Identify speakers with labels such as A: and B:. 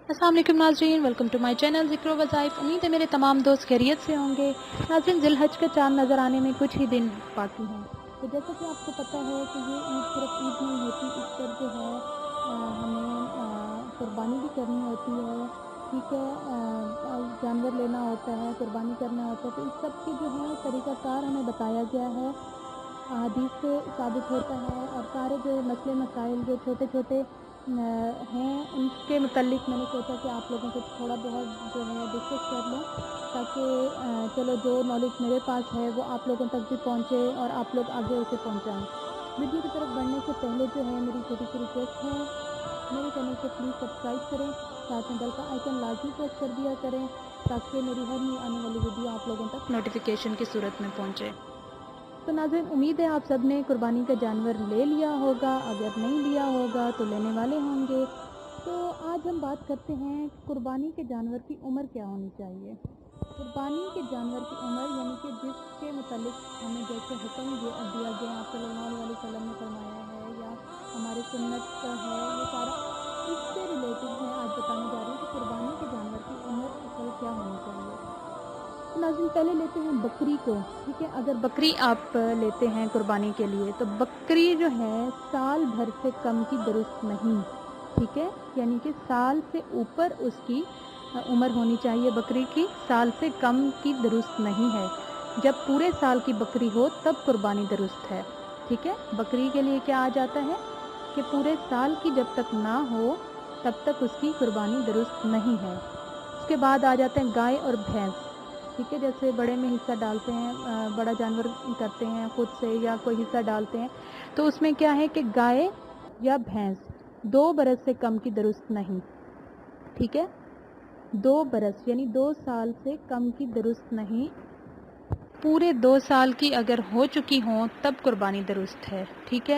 A: अस्सलाम वालेकुम नाज़रीन, वेलकम टू माय चैनल ज़िक्र वज़ाइफ। उम्मीद है मेरे तमाम दोस्त खैरियत से होंगे। नाज़रीन, ज़िलहज का चाँद नज़र आने में कुछ ही दिन बाकी हैं। तो जैसा कि आपको पता है कि ये ईद सिर्फ ईद नहीं होती, इस पर जो है हमें कुर्बानी भी करनी होती है। ठीक है, जानवर लेना होता है, कुर्बानी करना होता है। तो इस सब के जो है तरीक़ाकार हमें बताया गया है, हदीस से साबित होता है। और सारे जो मसले मसाइल जो छोटे-छोटे हैं, उनके मुतालिक मैंने सोचा कि आप लोगों को थोड़ा बहुत जो है डिस्कस कर लूँ, ताकि चलो जो नॉलेज मेरे पास है वो आप लोगों तक भी पहुँचे और आप लोग आगे उसे पहुँचाएँ। वीडियो की तरफ बढ़ने से पहले जो है मेरी छोटी सी रिक्वेस्ट है, मेरे चैनल को प्लीज़ सब्सक्राइब करें, साथ में बेल का आइकन लाजमी प्रेस कर दिया करें, ताकि मेरी हर नई आने वाली वीडियो आप लोगों तक नोटिफिकेशन की सूरत में पहुँचे। तो नाज़रीन, उम्मीद है आप सब ने कुर्बानी का जानवर ले लिया होगा, अगर नहीं लिया होगा तो लेने वाले होंगे। तो आज हम बात करते हैं कुर्बानी के जानवर की उम्र क्या होनी चाहिए। कुर्बानी के जानवर की उम्र यानी कि जिसके मुतालिक हमें जैसे हुक्म दिया गया, आप सल्लल्लाहु अलैहि वसल्लम ने फरमाया है या हमारे सुन्नत का है, ये सारा इससे रिलेटेड मैं आज बताने जा रही हूँ कि कुर्बानी के जानवर की उम्र असल क्या होनी चाहिए। नाज़रीन, पहले लेते हैं बकरी को। ठीक है, अगर बकरी आप लेते हैं कुर्बानी के लिए, तो बकरी जो है साल भर से कम की दुरुस्त नहीं। ठीक है, यानी कि साल से ऊपर उसकी उम्र होनी चाहिए बकरी की, साल से कम की दुरुस्त नहीं है। जब पूरे साल की बकरी हो तब कुर्बानी दुरुस्त है। ठीक है, बकरी के लिए क्या आ जाता है कि पूरे साल की जब तक ना हो तब तक उसकी कुर्बानी दुरुस्त नहीं है। उसके बाद आ जाते हैं गाय और भैंस। ठीक है, जैसे बड़े में हिस्सा डालते हैं, बड़ा जानवर करते हैं खुद से या कोई हिस्सा डालते हैं, तो उसमें क्या है कि गाय या भैंस 2 बरस से कम की दुरुस्त नहीं। ठीक है, 2 बरस यानी 2 साल से कम की दुरुस्त नहीं, पूरे 2 साल की अगर हो चुकी हों तब कुर्बानी दुरुस्त है। ठीक है।